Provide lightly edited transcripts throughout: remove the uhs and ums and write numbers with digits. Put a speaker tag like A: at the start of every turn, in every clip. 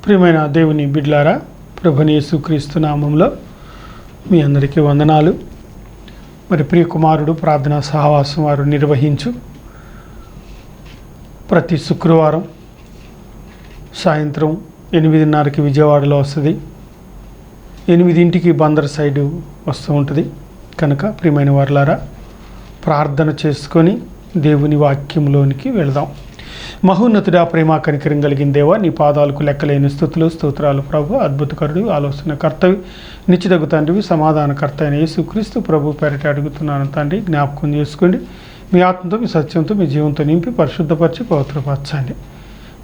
A: ప్రియమైన దేవుని బిడ్లారా, ప్రభుని యేసుక్రీస్తు నామంలో మీ అందరికీ వందనాలు. మరి ప్రియ కుమారుడు ప్రార్థనా సహవాసం వారు నిర్వహించు ప్రతి శుక్రవారం సాయంత్రం 8:30కి విజయవాడలో వస్తుంది, 8ంటికి బందర్ సైడు వస్తూ ఉంటుంది. కనుక ప్రియమైన వారులారా, ప్రార్థన చేసుకొని దేవుని వాక్యంలోనికి వెళదాం. మహోన్నతుడా, ప్రేమ కనికరం కలిగిన దేవా, నీ పాదాలకు లెక్కలేని స్తుతులు స్తోత్రాలు ప్రభు. అద్భుతకరుడు, ఆలోచన కర్తవి, నిత్యదగు తండ్రివి, సమాధానకర్త అయిన యేసుక్రీస్తు ప్రభు పేరిట అడుగుతున్నాను తండ్రి. జ్ఞాపకం చేసుకోండి. మీ ఆత్మతో, మీ సత్యంతో, మీ జీవంతో నింపి పరిశుద్ధపరిచి పవిత్రపరచండి.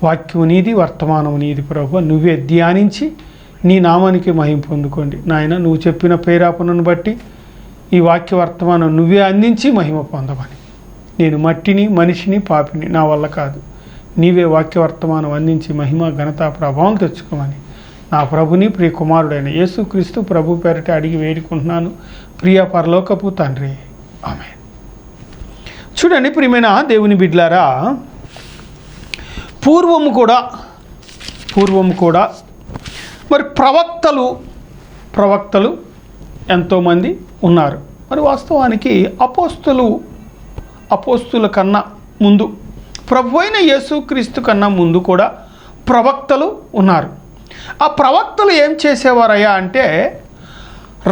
A: వాక్యం నీది, వర్తమానం నీది ప్రభు. నువ్వే ధ్యానించి నీ నామానికి మహిమ పొందుకోండి నాయన. నువ్వు చెప్పిన ప్రేరేపణను బట్టి ఈ వాక్య వర్తమానం నువ్వే అందించి మహిమ పొందమని. నేను మట్టిని, మనిషిని, పాపిని, నా వల్ల కాదు. నీవే వాక్య వర్తమానం అందించి మహిమ, ఘనత, ప్రభావం తెచ్చుకోమని నా ప్రభుని, ప్రియ కుమారుడైన యేసుక్రీస్తు ప్రభు పేరిట అడిగి వేడుకుంటున్నాను, ప్రియ పరలోకపు తండ్రి. ఆమేన్. చూడండి ప్రియమైన దేవుని బిడ్లారా, పూర్వము కూడా మరి ప్రవక్తలు ఎంతోమంది ఉన్నారు. మరి వాస్తవానికి అపోస్తుల కన్నా ముందు, ప్రభు అయిన యేసుక్రీస్తు కన్నా ముందు కూడా ప్రవక్తలు ఉన్నారు. ఆ ప్రవక్తలు ఏం చేసేవారయ్యా అంటే,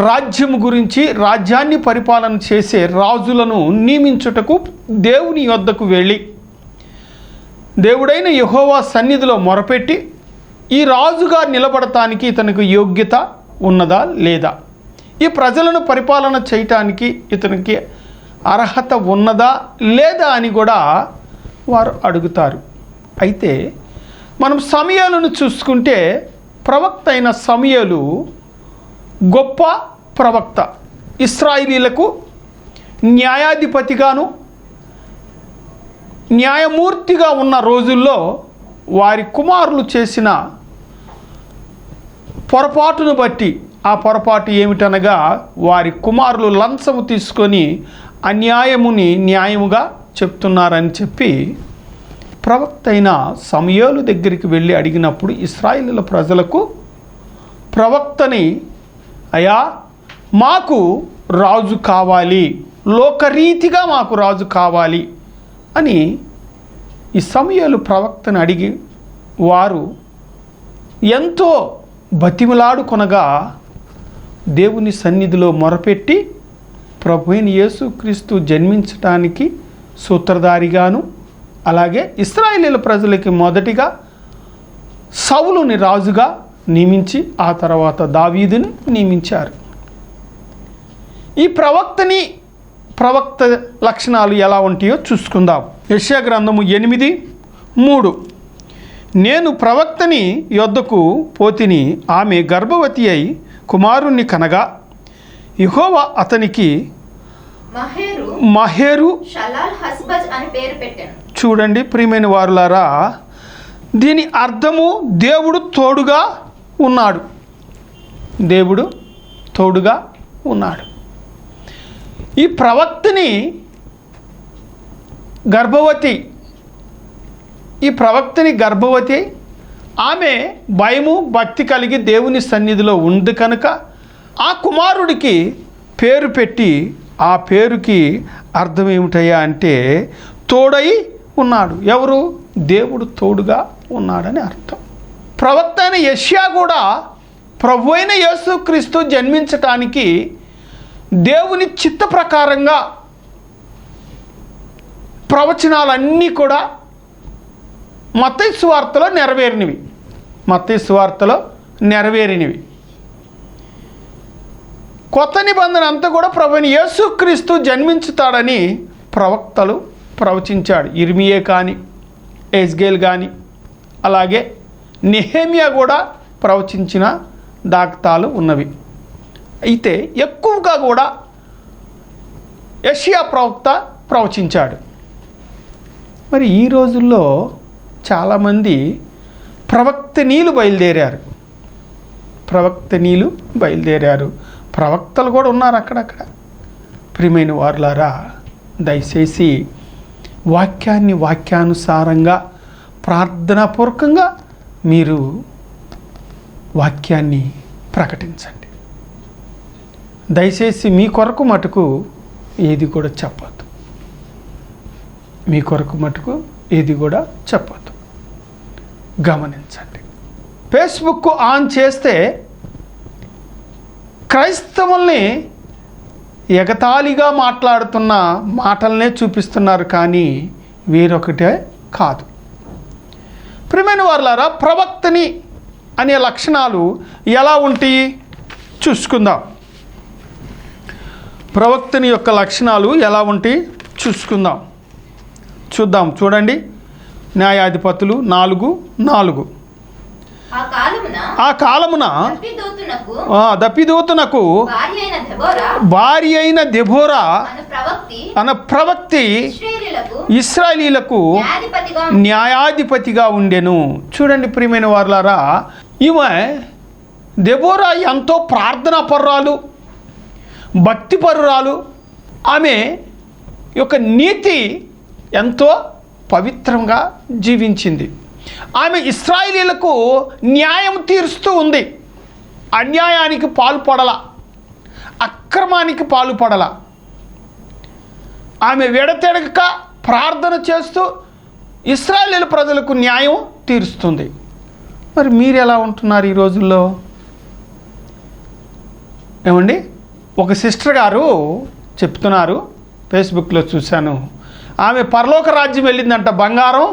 A: రాజ్యం గురించి, రాజ్యాన్ని పరిపాలన చేసే రాజులను నియమించుటకు దేవుని యొద్దకు వెళ్ళి దేవుడైన యెహోవా సన్నిధిలో మొరపెట్టి, ఈ రాజుగా నిలబడటానికి ఇతనికి యోగ్యత ఉన్నదా లేదా, ఈ ప్రజలను పరిపాలన చేయటానికి ఇతనికి అర్హత ఉన్నదా లేదా అని కూడా వారు అడుగుతారు. అయితే మనం సమూయేలును చూసుకుంటే, ప్రవక్త అయిన సమూయేలు గొప్ప ప్రవక్త. ఇశ్రాయేలీలకు న్యాయాధిపతిగాను న్యాయమూర్తిగా ఉన్న రోజుల్లో వారి కుమారులు చేసిన పొరపాటును బట్టి, ఆ పొరపాటు ఏమిటనగా వారి కుమారులు లంచము తీసుకొని అన్యాయముని న్యాయముగా చెప్తున్నారని చెప్పి ప్రవక్త అయిన సమూయేలు దగ్గరికి వెళ్ళి అడిగినప్పుడు, ఇశ్రాయేలీయుల ప్రజలకు ప్రవక్తని, అయ్యా మాకు రాజు కావాలి, లోకరీతిగా మాకు రాజు కావాలి అని ఈ సమూయేలు ప్రవక్తని అడిగి, వారు ఎంతో బతిమలాడుకొనగా దేవుని సన్నిధిలో మొరపెట్టి, ప్రభు అయిన యేసుక్రీస్తు జన్మించటానికి సూత్రధారిగాను, అలాగే ఇశ్రాయేలీయుల ప్రజలకి మొదటిగా సౌలుని రాజుగా నియమించి ఆ తర్వాత దావీదుని నియమించారు. ఈ ప్రవక్త లక్షణాలు ఎలా ఉంటాయో చూసుకుందాం. యెషయా గ్రంథము 8:3, నేను ప్రవక్తని యొద్దకు పోతిని, ఆమె గర్భవతి అయి కుమారుణ్ణి కనగా యెహోవా అతనికి మహేరు
B: అని పేరు పెట్టాను.
A: చూడండి ప్రియమైన వారులారా, దీని అర్థము దేవుడు తోడుగా ఉన్నాడు. దేవుడు తోడుగా ఉన్నాడు. ఈ ప్రవక్తని గర్భవతి, ఆమె భయము భక్తి కలిగి దేవుని సన్నిధిలో ఉంది కనుక ఆ కుమారుడికి పేరు పెట్టి, ఆ పేరుకి అర్థం ఏమిటయ్యా అంటే తోడై ఉన్నాడు. ఎవరు? దేవుడు తోడుగా ఉన్నాడని అర్థం. ప్రవక్త అయిన యెషయా కూడా ప్రభు అయిన యేసుక్రీస్తు జన్మించటానికి దేవుని చిత్త ప్రకారంగా ప్రవచనాలన్నీ కూడా మత్తయి సువార్తలో నెరవేరినవి. కొత్త నిబంధన అంతా కూడా ప్రభువైన యేసుక్రీస్తు జన్మించుతాడని ప్రవక్తలు ప్రవచించాడు. ఇర్మియా కానీ, ఎజ్కేల్ కానీ, అలాగే నెహెమ్యా కూడా ప్రవచించిన దాఖలాలు ఉన్నవి. అయితే ఎక్కువగా కూడా యెషయా ప్రవక్త ప్రవచించాడు. మరి ఈ రోజుల్లో చాలామంది ప్రవక్తనీలు బయలుదేరారు. ప్రవక్తలు కూడా ఉన్నారు అక్కడక్కడ. ప్రియమైన వారులారా, దయచేసి వాక్యాన్ని వాక్యానుసారంగా ప్రార్థనాపూర్వకంగా మీరు వాక్యాన్ని ప్రకటించండి. దయచేసి మీ కొరకు మటుకు ఏది కూడా చెప్పొద్దు. మీ కొరకు మటుకు ఏది కూడా చెప్పొద్దు. గమనించండి. ఫేస్బుక్ ఆన్ చేస్తే క్రైస్తవుల్ని ఎగతాళిగా మాట్లాడుతున్న మాటలనే చూపిస్తున్నారు, కానీ వేరొకటే కాదు. ప్రియమైన వారలారా, ప్రవక్తని అనే లక్షణాలు ఎలా ఉంటాయి చూసుకుందాం. ప్రవక్తని యొక్క లక్షణాలు ఎలా ఉంటాయి చూడండి. న్యాయాధిపతులు 4:4.
B: ఆ కాలమున
A: దప్పిదూతనకు భార్య అయిన దెబోరా అన్న ప్రవక్తి ఇశ్రాయేలీలకు న్యాయాధిపతిగా ఉండెను. చూడండి ప్రియమైన వారలారా, ఈమె దెబోరా ఎంతో ప్రార్థనా పరురాలు, భక్తిపరురాలు. ఆమె యొక్క నీతి ఎంతో పవిత్రంగా జీవించింది. ఆమె ఇశ్రాయేలీలకు న్యాయం తీరుస్తూ ఉంది. అన్యాయానికి పాల్పడల, అక్రమానికి పాల్పడల. ఆమె విడతెడక ప్రార్థన చేస్తూ ఇశ్రాయేలీల ప్రజలకు న్యాయం తీరుస్తుంది. మరి మీరు ఎలా ఉంటున్నారు ఈ రోజుల్లో? ఏమండి, ఒక సిస్టర్ గారు చెప్తున్నారు, ఫేస్బుక్లో చూశాను. ఆమె పరలోక రాజ్యం వెళ్ళిందంట. బంగారం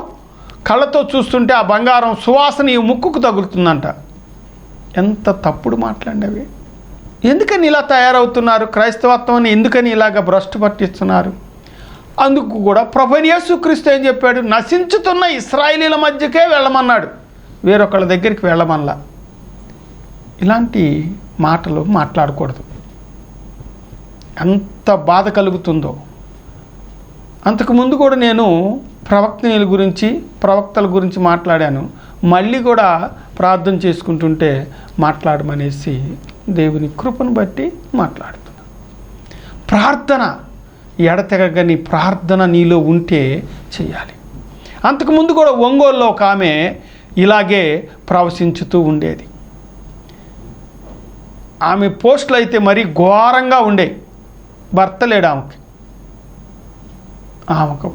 A: కళ్ళతో చూస్తుంటే ఆ బంగారం సువాసన ఈ ముక్కుకు తగులుతుందంట. ఎంత తప్పుడు మాట్లాడినవి! ఎందుకని ఇలా తయారవుతున్నారు? క్రైస్తవత్వాన్ని ఎందుకని ఇలాగ భ్రష్టు పట్టిస్తున్నారు? అందుకు కూడా ప్రభువైన యేసుక్రీస్తు ఏం చెప్పాడు? నశించుతున్న ఇశ్రాయేలీల మధ్యకే వెళ్ళమన్నాడు, వేరొకళ్ళ దగ్గరికి వెళ్ళమనలా. ఇలాంటి మాటలు మాట్లాడకూడదు. ఎంత బాధ కలుగుతుందో. అంతకుముందు కూడా నేను ప్రవక్తల గురించి మాట్లాడాను. మళ్ళీ కూడా ప్రార్థన చేసుకుంటుంటే మాట్లాడమనేసి దేవుని కృపను బట్టి మాట్లాడుతున్నా. ప్రార్థన ఎడతెగని ప్రార్థన నీలో ఉంటే చేయాలి. అంతకుముందు కూడా ఒంగోలులో ఒక ఆమె ఇలాగే ప్రవశించుతూ ఉండేది. ఆమె పోస్టులు అయితే మరీ ఘోరంగా ఉండే. భర్త లేడు ఆమెకు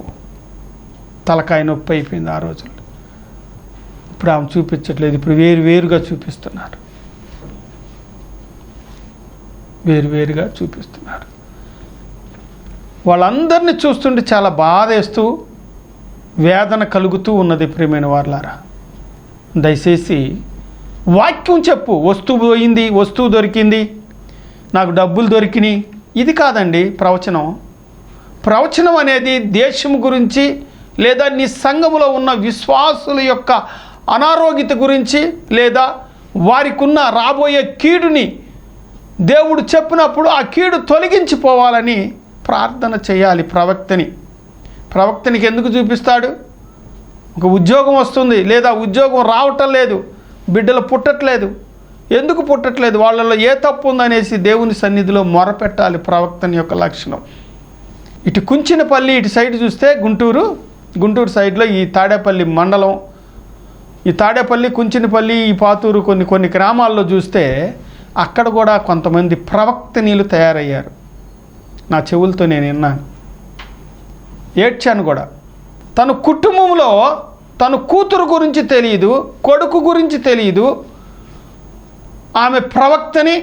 A: తలకాయ నొప్పి అయిపోయింది ఆ రోజుల్లో. ఇప్పుడు ఆమె చూపించట్లేదు. ఇప్పుడు వేరుగా చూపిస్తున్నారు. వాళ్ళందరినీ చూస్తుంటే చాలా బాధేస్తూ వేదన కలుగుతూ ఉన్నది. ప్రియమైన వారలారా, దయచేసి వాక్యం చెప్పు. వస్తువు పోయింది, వస్తువు దొరికింది, నాకు డబ్బులు దొరికినాయి, ఇది కాదండి ప్రవచనం అనేది దేశం గురించి లేదా నీ సంఘములో ఉన్న విశ్వాసుల యొక్క అనారోగ్యత గురించి లేదా వారికి ఉన్న రాబోయే కీడుని దేవుడు చెప్పినప్పుడు ఆ కీడు తొలగించిపోవాలని ప్రార్థన చేయాలి. ప్రవక్తనికి ఎందుకు చూపిస్తాడు? ఒక ఉద్యోగం వస్తుంది, లేదా ఉద్యోగం రావటం లేదు, బిడ్డలు పుట్టట్లేదు. ఎందుకు పుట్టట్లేదు? వాళ్ళలో ఏ తప్పు ఉందనేసి దేవుని సన్నిధిలో మొరపెట్టాలి. ప్రవక్తని యొక్క లక్షణం. ఇటు కుంచినపల్లి ఇటు సైడ్ చూస్తే గుంటూరు సైడ్లో ఈ తాడేపల్లి మండలం, ఈ తాడేపల్లి, కుంచినపల్లి, ఈ పాతూరు కొన్ని గ్రామాల్లో చూస్తే అక్కడ కూడా కొంతమంది ప్రవక్తనీలు తయారయ్యారు. నా చెవులతో నేను విన్నాను, ఏడ్చాను కూడా. తన కుటుంబంలో తన కూతురు గురించి తెలియదు, కొడుకు గురించి తెలియదు. ఆమె ప్రవక్తని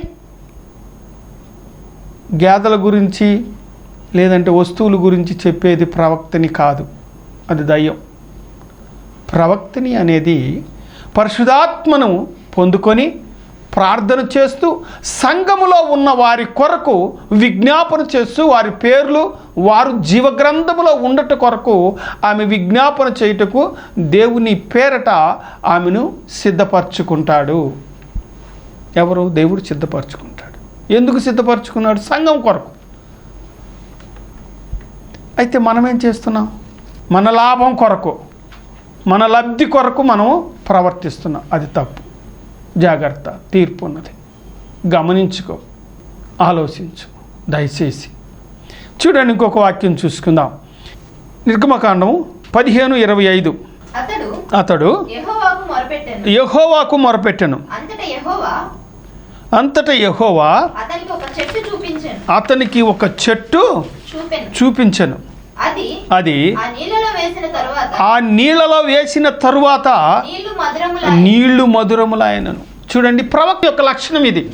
A: గేదెల గురించి లేదంటే వస్తువుల గురించి చెప్పేది ప్రవక్తని కాదు, అది దయ్యం. ప్రవక్తని అనేది పరిశుద్ధాత్మను పొందుకొని ప్రార్థన చేస్తూ సంఘములో ఉన్న వారి కొరకు విజ్ఞాపన చేస్తూ వారి పేర్లు వారు జీవగ్రంథములో ఉండట కొరకు ఆమె విజ్ఞాపన చేయుటకు దేవుని పేరట ఆమెను సిద్ధపరచుకుంటాడు. ఎవరు? దేవుడు సిద్ధపరచుకుంటాడు. ఎందుకు సిద్ధపరచుకున్నాడు? సంఘం కొరకు. అయితే మనం ఏం చేస్తున్నాం? మన లాభం కొరకు, మన లబ్ధి కొరకు మనం ప్రవర్తిస్తున్నాం. అది తప్పు. జాగ్రత్త, తీర్పు ఉన్నది. గమనించుకో, ఆలోచించు దయచేసి. చూడండి, ఇంకొక వాక్యం చూసుకుందాం. నిర్గమకాండం 15:25. అతడు యెహోవాకు మొరపెట్టెను.
B: అంతటా యెహోవా అతనికి ఒక చెట్టు చూపించెను. అది ఆ నీళ్ళలో వేసిన తరువాత నీళ్లు మధురములైనను. చూడండి, ప్రవక్త యొక్క లక్షణం ఇది.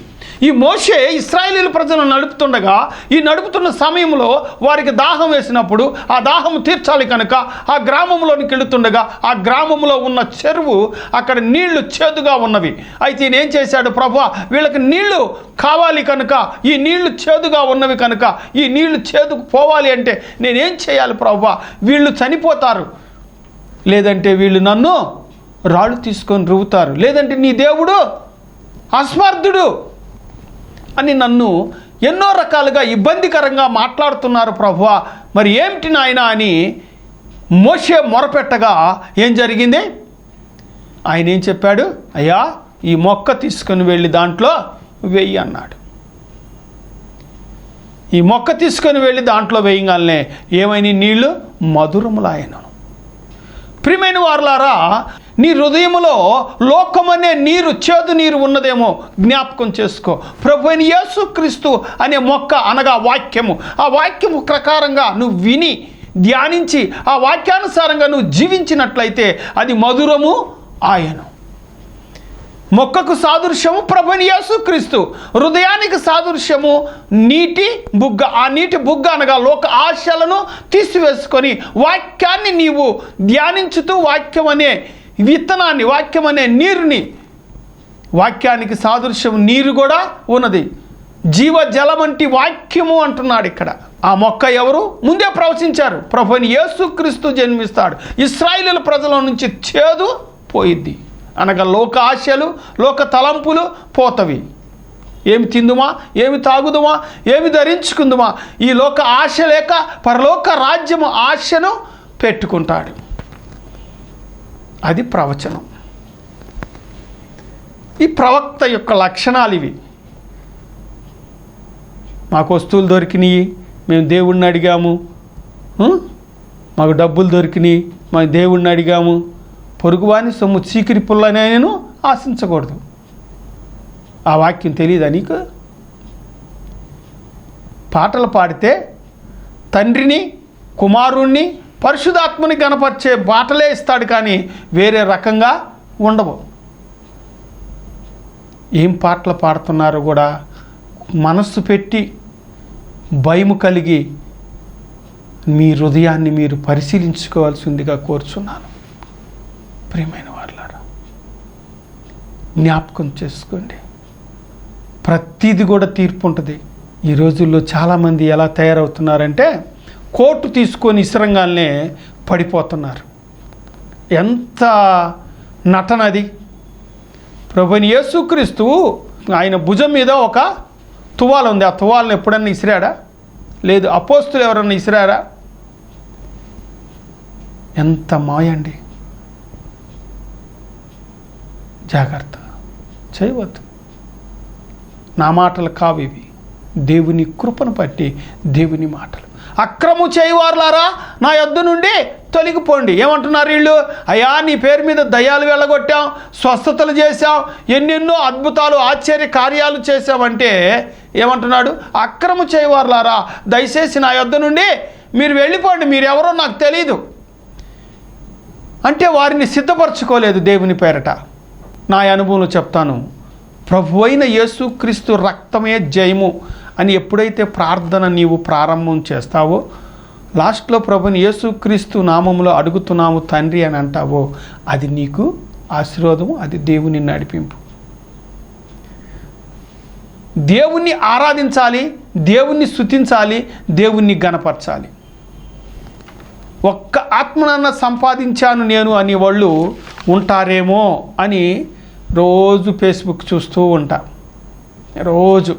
B: ఈ మోషే ఇశ్రాయేలీయుల ప్రజలను నడుపుతుండగా, ఈ నడుపుతున్న సమయంలో వారికి దాహం వేసినప్పుడు ఆ దాహం తీర్చాలి కనుక ఆ గ్రామంలోనికి వెళుతుండగా ఆ గ్రామంలో ఉన్న చెరువు అక్కడ నీళ్లు చేదుగా ఉన్నవి. అయితే ఈయన ఏం చేశాడు? ప్రభువా, వీళ్ళకి నీళ్లు కావాలి కనుక, ఈ నీళ్లు చేదుగా ఉన్నవి కనుక, ఈ నీళ్లు చేదుకు పోవాలి అంటే నేనేం చేయాలి ప్రభువా? వీళ్ళు చనిపోతారు, లేదంటే వీళ్ళు నన్ను రాళ్ళు తీసుకొని రువ్వుతారు, లేదంటే నీ దేవుడు అస్మర్థుడు అని నన్ను ఎన్నో రకాలుగా ఇబ్బందికరంగా మాట్లాడుతున్నారు ప్రభువా, మరి ఏమిటి నాయనా అని మోషే మొరపెట్టగా ఏం జరిగింది? ఆయన ఏం చెప్పాడు? అయ్యా, ఈ మొక్క తీసుకొని వెళ్ళి దాంట్లో వెయ్యి అన్నాడు. ఈ మొక్క తీసుకొని వెళ్ళి దాంట్లో వేయగానే ఏమైనా నీళ్లు మధురములాయను. ప్రియమైన వారులారా, నీ హృదయములో లోకమనే నీరు, చేదు నీరు ఉన్నదేమో జ్ఞాపకం చేసుకో. ప్రభువైన యేసుక్రీస్తు అనే మొక్క అనగా వాక్యము, ఆ వాక్యము ప్రకారంగా నువ్వు విని ధ్యానించి ఆ వాక్యానుసారంగా నువ్వు జీవించినట్లయితే అది మధురము ఆయను. మొక్కకు సాదృశ్యము ప్రభువైన యేసుక్రీస్తు, హృదయానికి సాదృశ్యము నీటి బుగ్గ. ఆ నీటి బుగ్గ అనగా లోక ఆశలను తీసివేసుకొని వాక్యాన్ని నీవు ధ్యానించుతూ వాక్యం అనే విత్తనాన్ని, వాక్యం అనే నీరుని, వాక్యానికి సాదృశ్యం నీరు కూడా ఉన్నది. జీవజలం వంటి వాక్యము అంటున్నాడు ఇక్కడ. ఆ మొక్క ఎవరు? ముందే ప్రవచించారు, ప్రభువైన యేసుక్రీస్తు జన్మిస్తాడు, ఇశ్రాయేలీయుల ప్రజల నుంచి చేదు పోయిద్ది అనగా లోక ఆశలు, లోక తలంపులు పోతవి. ఏమి తిందుమా, ఏమి తాగుదుమా, ఏమి ధరించుకుందుమా, ఈ లోక ఆశ లేక పరలోక రాజ్యము ఆశను పెట్టుకుంటాడు. అది ప్రవచనం. ఈ ప్రవక్త యొక్క లక్షణాలు ఇవి. మాకు వస్తువులు దొరికినాయి, మేము దేవుణ్ణి అడిగాము, మాకు డబ్బులు దొరికినాయి, మేము దేవుణ్ణి అడిగాము. పొరుగువాని సొమ్ము చీకిరి పుల్లని ఆయనను ఆశించకూడదు. ఆ వాక్యం తెలియదా నీకు? పాటలు పాడితే తండ్రిని, కుమారుణ్ణి, పరిశుద్ధాత్మని గణపరిచే పాటలే ఇస్తాడు, కానీ వేరే రకంగా ఉండవు. ఏం పాటలు పాడుతున్నారో కూడా మనస్సు పెట్టి భయము కలిగి మీ హృదయాన్ని మీరు పరిశీలించుకోవాల్సిందిగా కోరుచున్నాను. ప్రియమైన వారులారా, జ్ఞాపకం చేసుకోండి, ప్రతిదీ కూడా తీర్పు ఉంటుంది. ఈ రోజుల్లో చాలామంది ఎలా తయారవుతున్నారంటే కోర్టు తీసుకొని ఇసరంగానే పడిపోతున్నారు. ఎంత నటనది! ప్రభువైన యేసుక్రీస్తు ఆయన భుజం మీద ఒక తువాల ఉంది. ఆ తువాలను ఎప్పుడన్నా ఇసిరాడా? లేదు. అపోస్తులు ఎవరన్నా ఇసిరారా? ఎంత మాయండి! జాగ్రత్త చేయవద్దు. నా మాటలు కావు ఇవి, దేవుని కృపను బట్టి దేవుని మాటలు. అక్రము చేయవారులారా, నా యొద్ద నుండి తొలగిపోండి. ఏమంటున్నారు వీళ్ళు? అయ్యా, నీ పేరు మీద దయ్యాలు వెళ్ళగొట్టాం, స్వస్థతలు చేశాం, ఎన్నెన్నో అద్భుతాలు ఆశ్చర్య కార్యాలు చేశామంటే ఏమంటున్నాడు? అక్రము చేయవారులారా, దయచేసి నా యొద్ద నుండి మీరు వెళ్ళిపోండి, మీరెవరో నాకు తెలీదు అంటే వారిని సిద్ధపరచుకోలేదు దేవుని పేరట. నా అనుభవంలో చెప్తాను, ప్రభువైన యేసుక్రీస్తు రక్తమే జయము అని ఎప్పుడైతే ప్రార్థన నీవు ప్రారంభం చేస్తావో, లాస్ట్లో ప్రభుని యేసుక్రీస్తు నామములో అడుగుతున్నాము తండ్రి అని అంటావో, అది నీకు ఆశీర్వాదము, అది దేవుని నడిపింపు. దేవుణ్ణి ఆరాధించాలి, దేవుణ్ణి స్తుతించాలి, దేవుణ్ణి గణపరచాలి. ఒక్క ఆత్మనన్న సంపాదించాను నేను అని వాళ్ళు ఉంటారేమో అని రోజు ఫేస్బుక్ చూస్తూ ఉంటా, రోజు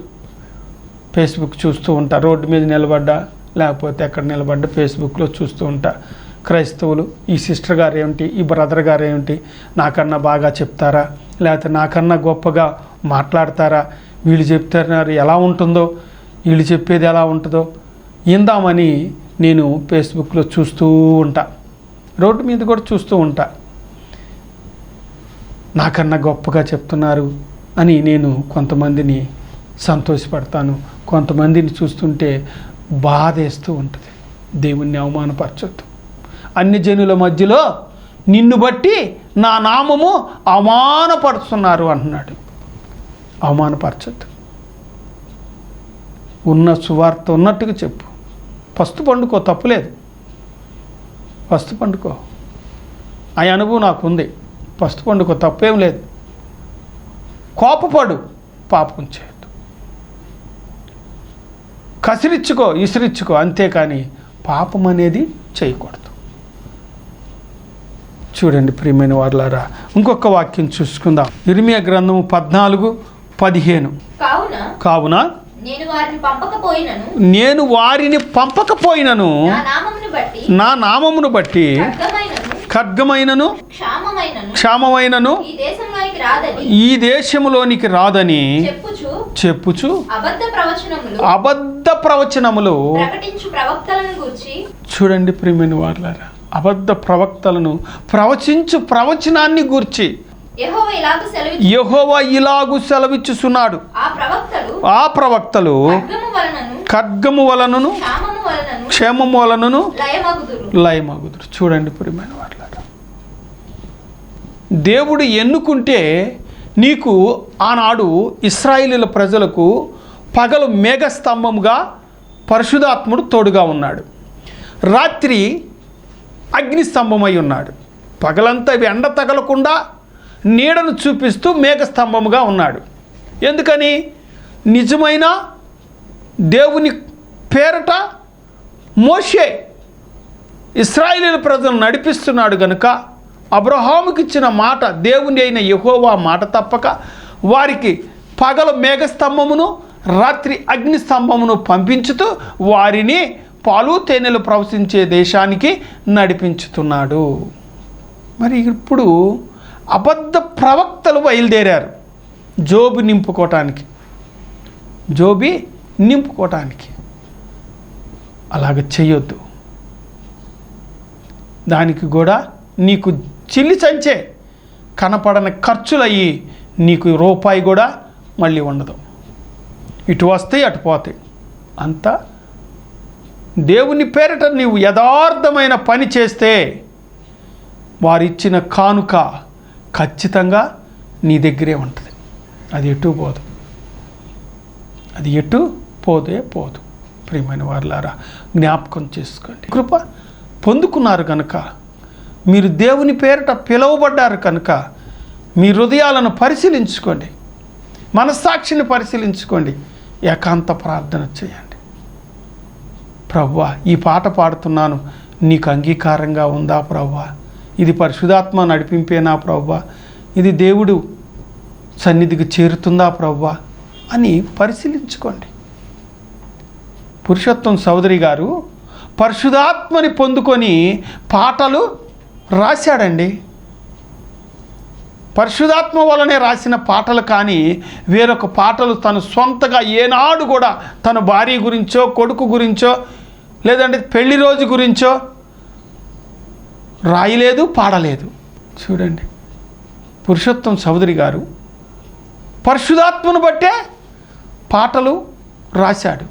B: ఫేస్బుక్ చూస్తూ ఉంటా. రోడ్డు మీద నిలబడ్డా లేకపోతే ఎక్కడ నిలబడ్డా ఫేస్బుక్లో చూస్తూ ఉంటా. క్రైస్తవులు, ఈ సిస్టర్ గారు ఏమిటి, ఈ బ్రదర్ గారు ఏమిటి, నాకన్నా బాగా చెప్తారా, లేకపోతే నాకన్నా గొప్పగా మాట్లాడతారా, వీళ్ళు చెప్తున్నారు ఎలా ఉంటుందో, వీళ్ళు చెప్పేది ఎలా ఉంటుందో ఇందామని నేను ఫేస్బుక్లో చూస్తూ ఉంటా, రోడ్డు మీద కూడా చూస్తూ ఉంటా. నాకన్నా గొప్పగా చెప్తున్నారు,
A: అని నేను కొంతమందిని సంతోషపడతాను, కొంతమందిని చూస్తుంటే బాధేస్తూ ఉంటుంది. దేవుణ్ణి అవమానపరచొద్దు. అన్ని జనుల మధ్యలో నిన్ను బట్టి నా నామము అవమానపరుస్తున్నారు అంటున్నాడు. అవమానపరచొద్దు. ఉన్న సువార్త ఉన్నట్టుగా చెప్పు. పస్తు పండుకో, తప్పులేదు. పస్తు పండుకో. ఆ అనుభవం నాకు ఉంది. పస్తు పండుకో, తప్పేం లేదు. కోపపడు, పాపం చేయొద్దు. కసిరిచ్చుకో, ఇసిరిచ్చుకో, అంతేకాని పాపం అనేది చేయకూడదు. చూడండి ప్రియమైన వారులారా, ఇంకొక వాక్యం చూసుకుందాం. ఇర్మియా గ్రంథము 14:15. కావున నేను వారిని పంపకపోయినను నా నామమును బట్టి ఖడ్గమైనను క్షామమైనను ఈ దేశములోనికి రాదని చెప్పుచు అబద్ధ ప్రవచనములు. చూడండి ప్రియమైన వారులారా, అబద్ధ ప్రవక్తలను ప్రవచించు ప్రవచనాన్ని గూర్చి యెహోవా ఇలాగు సెలవిచ్చుచున్నాడు. ఆ ప్రవక్తలు ఖడ్గము వలనను క్షేమము వలనను లయమగుదురు. చూడండి ప్రియమైన వారులారా, దేవుడు ఎన్నుకుంటే నీకు ఆనాడు ఇశ్రాయేలీయుల ప్రజలకు పగలు మేఘస్తంభముగా పరిశుద్ధాత్ముడు తోడుగా ఉన్నాడు, రాత్రి అగ్నిస్తంభమై ఉన్నాడు. పగలంతా ఎండ తగలకుండా నీడను చూపిస్తూ మేఘస్తంభముగా ఉన్నాడు. ఎందుకని? నిజమైన దేవుని పేరట మోషే ఇశ్రాయేలీయుల ప్రజలను నడిపిస్తున్నాడు గనుక అబ్రహాముకి ఇచ్చిన మాట, దేవుని అయిన యెహోవా మాట తప్పక వారికి పగలు మేఘస్తంభమును రాత్రి అగ్నిస్తంభమును పంపించుతూ వారిని పాలు తేనెలు ప్రవశించే దేశానికి నడిపించుతున్నాడు. మరి ఇప్పుడు అబద్ధ ప్రవక్తలు బయలుదేరారు జోబు నింపుకోవటానికి. అలాగ చేయొద్దు. దానికి కూడా నీకు చిల్లి చంచే కనపడని ఖర్చులయ్యి నీకు రూపాయి కూడా మళ్ళీ ఉండదు. ఇటు వస్తాయి, అటు పోతాయి. అంతా దేవుని పేరిట నీవు యథార్థమైన పని చేస్తే వారిచ్చిన కానుక ఖచ్చితంగా నీ దగ్గరే ఉంటుంది. అది ఎటు పోదు. ప్రియమైన వారులారా, జ్ఞాపకం చేసుకోండి. కృప పొందుకున్నారు కనుక, మీరు దేవుని పేరిట పిలువబడ్డారు కనుక మీ హృదయాలను పరిశీలించుకోండి, మనస్సాక్షిని పరిశీలించుకోండి, ఏకాంత ప్రార్థన చేయండి. ప్రభువా, ఈ పాట పాడుతున్నాను, నీకు అంగీకారంగా ఉందా ప్రభువా? ఇది పరిశుద్ధాత్మ నడిపింపేనా ప్రభువా? ఇది దేవుడు సన్నిధికి చేరుతుందా ప్రభువా అని పరిశీలించుకోండి. పురుషోత్తం సోదరి గారు పరిశుద్ధాత్మని పొందుకొని పాటలు రాశాడండి. పరిశుద్ధాత్మ వలనే రాసిన పాటలు కానీ వేరొక పాటలు తను సొంతగా ఏనాడు కూడా తన భార్య గురించో, కొడుకు గురించో, లేదంటే పెళ్లి రోజు గురించో రాయలేదు, పాడలేదు. చూడండి, పురుషోత్తం సోదరి గారు పరిశుద్ధాత్మను బట్టే పాటలు రాశాడు.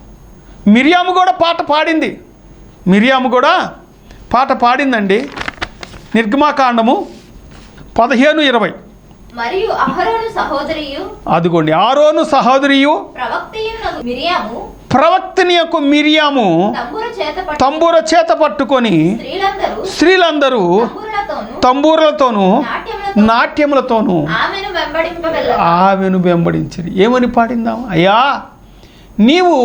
A: మిరియాము కూడా పాట పాడిందండి. నిర్గమాకాండము 15:20.
C: మరియు అహరోను సహోదరియు,
A: అదిగోండి, ఆరోను సహోదరియు ప్రవక్తని యొక్క మిరియాము తంబూర చేత పట్టుకొని స్త్రీలందరూ తంబూరలతోనూ నాట్యములతోనూ ఆమెను వెంబడించిరి. ఏమని పాడిందాం? అయ్యా, నీవు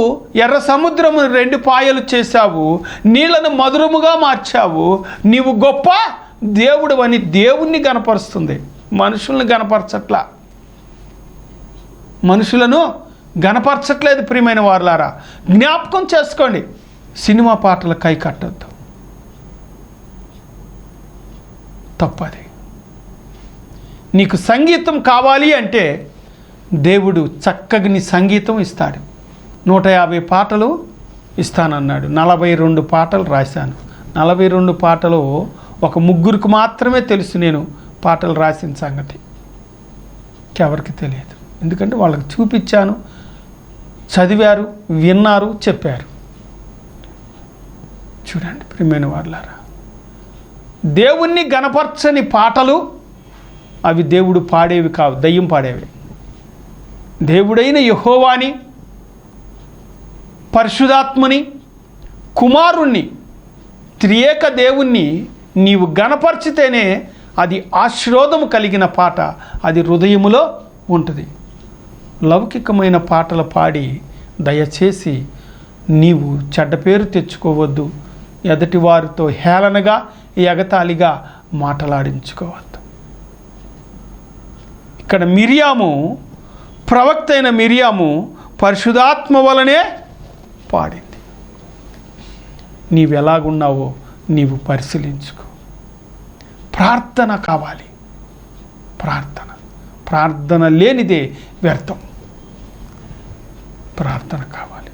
A: ఎర్ర సముద్రము 2 పాయలు చేశావు, నీళ్లను మధురముగా మార్చావు, నీవు గొప్ప దేవుడు అని దేవుణ్ణి గనపరుస్తుంది. మనుషులను గనపరచట్లేదు. ప్రియమైన వారులారా, జ్ఞాపకం చేసుకోండి. సినిమా పాటలు కై కట్టద్దు, తప్పది. నీకు సంగీతం కావాలి అంటే దేవుడు చక్కగా నీ సంగీతం ఇస్తాడు. 150 పాటలు ఇస్తానన్నాడు. 42 పాటలు రాశాను. 42 పాటలు ఒక 3 మాత్రమే తెలుసు నేను పాటలు రాసిన సంగతి, ఎవరికి తెలియదు.
B: ఎందుకంటే వాళ్ళకి చూపించాను, చదివారు, విన్నారు, చెప్పారు. చూడండి ప్రియమైన వాళ్ళారా, దేవుణ్ణి గణపరచని పాటలు అవి దేవుడు పాడేవి కావు, దయ్యం పాడేవి. దేవుడైన యెహోవాని, పరిశుద్ధాత్మని, కుమారుణ్ణి, త్రియేక దేవుణ్ణి నీవు గణపరిచితేనే అది ఆశీర్వాదము కలిగిన పాట, అది హృదయములో ఉంటుంది. లౌకికమైన పాటలు పాడి దయచేసి నీవు చెడ్డ పేరు తెచ్చుకోవద్దు, ఎదుటి వారితో హేళనగా ఎగతాళిగా మాటలాడించుకోవద్దు. ఇక్కడ మిరియాము, ప్రవక్త అయిన మిరియాము పరిశుద్ధాత్మ వలనే పాడింది. నీవు ఎలాగున్నావో నీవు పరిశీలించుకో. ప్రార్థన కావాలి, ప్రార్థన లేనిదే వ్యర్థం. ప్రార్థన కావాలి.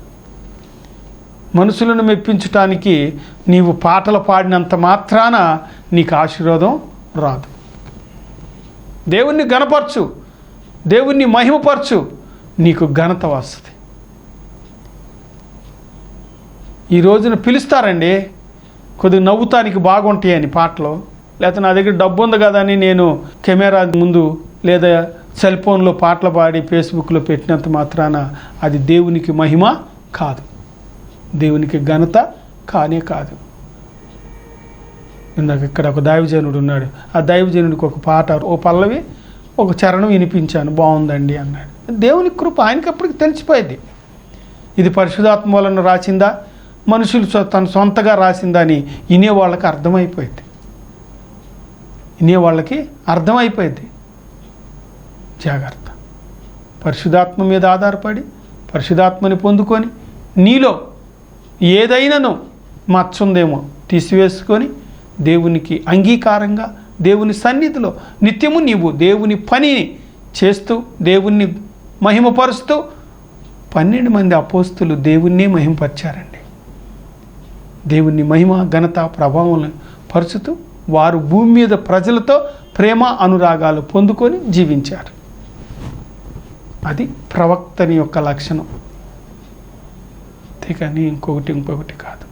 B: మనుషులను మెప్పించటానికి నీవు పాటలు పాడినంత మాత్రాన నీకు ఆశీర్వాదం రాదు. దేవుణ్ణి గణపరచు, దేవుణ్ణి మహిమపరచు, నీకు ఘనత వస్తుంది. ఈ రోజున పిలుస్తారండి కొద్దిగా నవ్వుతానికి బాగుంటాయని పాటలు, లేకపోతే నా దగ్గర డబ్బు ఉంది కదా అని నేను కెమెరా ముందు లేదా సెల్ ఫోన్లో పాటలు పాడి ఫేస్బుక్లో పెట్టినంత మాత్రాన అది దేవునికి మహిమ కాదు, దేవునికి ఘనత కానే కాదు. ఇందాక ఇక్కడ ఒక దైవజనుడు ఉన్నాడు, ఆ దైవజనుడికి ఒక పాట, ఓ పల్లవి ఒక చరణం వినిపించాను, బాగుందండి అన్నాడు. దేవుని కృప ఆయనకి అప్పటికి తెలిసిపోయింది. ఇది పరిశుద్ధాత్మ వలన రాసిందా, మనుషులు తన సొంతగా రాసిందా అని వినేవాళ్ళకి అర్థమైపోయింది. జాగ్రత్త. పరిశుద్ధాత్మ మీద ఆధారపడి పరిశుద్ధాత్మని పొందుకొని నీలో ఏదైనాను మచ్చుందేమో తీసివేసుకొని దేవునికి అంగీకారంగా దేవుని సన్నిధిలో నిత్యము నీవు దేవుని పనిని చేస్తూ దేవుణ్ణి మహిమపరుస్తూ 12 మంది అపోస్తులు దేవుణ్ణి మహిమపరిచారండి. దేవుని మహిమ ఘనత ప్రభావం పరుచుతూ వారు భూమి మీద ప్రజలతో ప్రేమ అనురాగాలు పొందుకొని జీవించారు. అది ప్రవక్తని యొక్క లక్షణం, అంతేకాని ఇంకొకటి కాదు.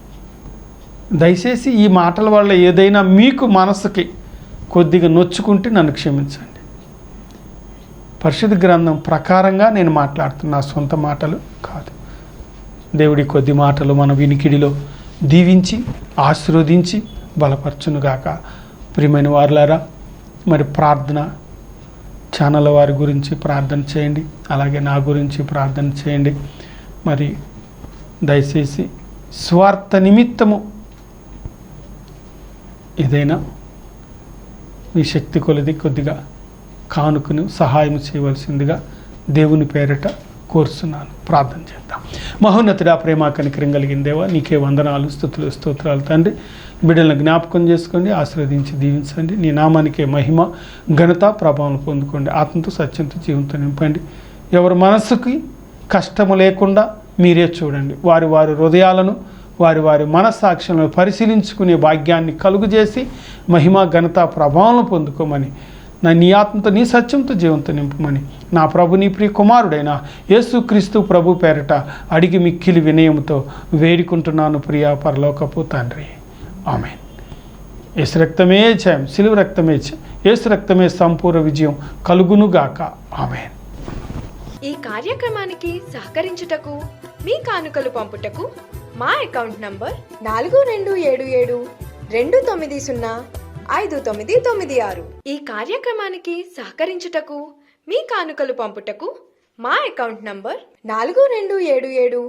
B: దయచేసి ఈ మాటల వల్ల ఏదైనా మీకు మనసుకి కొద్దిగా నొచ్చుకుంటే నన్ను క్షమించండి. పరిశుద్ధ గ్రంథం ప్రకారంగా నేను మాట్లాడుతున్నా, సొంత మాటలు కాదు. దేవుడి కొద్ది మాటలు మన వినికిడిలో దీవించి ఆశీర్వదించి బలపరచునుగాక. ప్రియమైన వారులారా, మరి ప్రార్థన ఛానల్ వారి గురించి ప్రార్థన చేయండి, అలాగే నా గురించి ప్రార్థన చేయండి. మరి దయచేసి స్వార్థ నిమిత్తము ఏదైనా మీ శక్తి కొలది కొద్దిగా కానుకను సహాయం చేయవలసిందిగా దేవుని పేరిట కోరుతున్నాను. ప్రార్థన చేద్దాం. మహోన్నతుడా, ప్రేమ కనికరం కలిగిన దేవా, నీకే వందనాలు, స్తుతులు, స్తోత్రాలు తండ్రి. బిడ్డలను జ్ఞాపకం చేసుకోండి, ఆశీర్వదించి దీవించండి. నీ నామానికే మహిమ ఘనత ప్రభావం పొందుకోండి. ఆత్మతో సత్యంతో జీవంతో నింపండి. ఎవరి మనస్సుకి కష్టము లేకుండా మీరే చూడండి. వారి హృదయాలను వారి మనస్సాక్షులను పరిశీలించుకునే భాగ్యాన్ని కలుగజేసి మహిమ ఘనత ప్రభావం పొందుకోమని, నీ ఆత్మతో నీ సత్యంతో జీవంతో నింపమని నా ప్రభు నీ ప్రియ కుమారుడైన యేసుక్రీస్తు ప్రభు పేరట అడిగి మిక్కిలి వినయముతో వేడుకుంటున్నాను ప్రియా పరలోకపు తండ్రి. ఆమేన్. యేసు రక్తమే జయం, సిలువ రక్తమే జయం, యేసు రక్తమే సంపూర్ణ విజయం కలుగునుగాక. ఆమేన్.
D: ఈ కార్యక్రమానికి సహకరించుటకు మీ కానుకలు పంపుటకు మా అకౌంట్ నంబర్ 427729059996. ఈ కార్యక్రమానికి సహకరించుటకు మీ కానుకలు పంపుటకు మా అకౌంట్ నంబర్ 427729059996.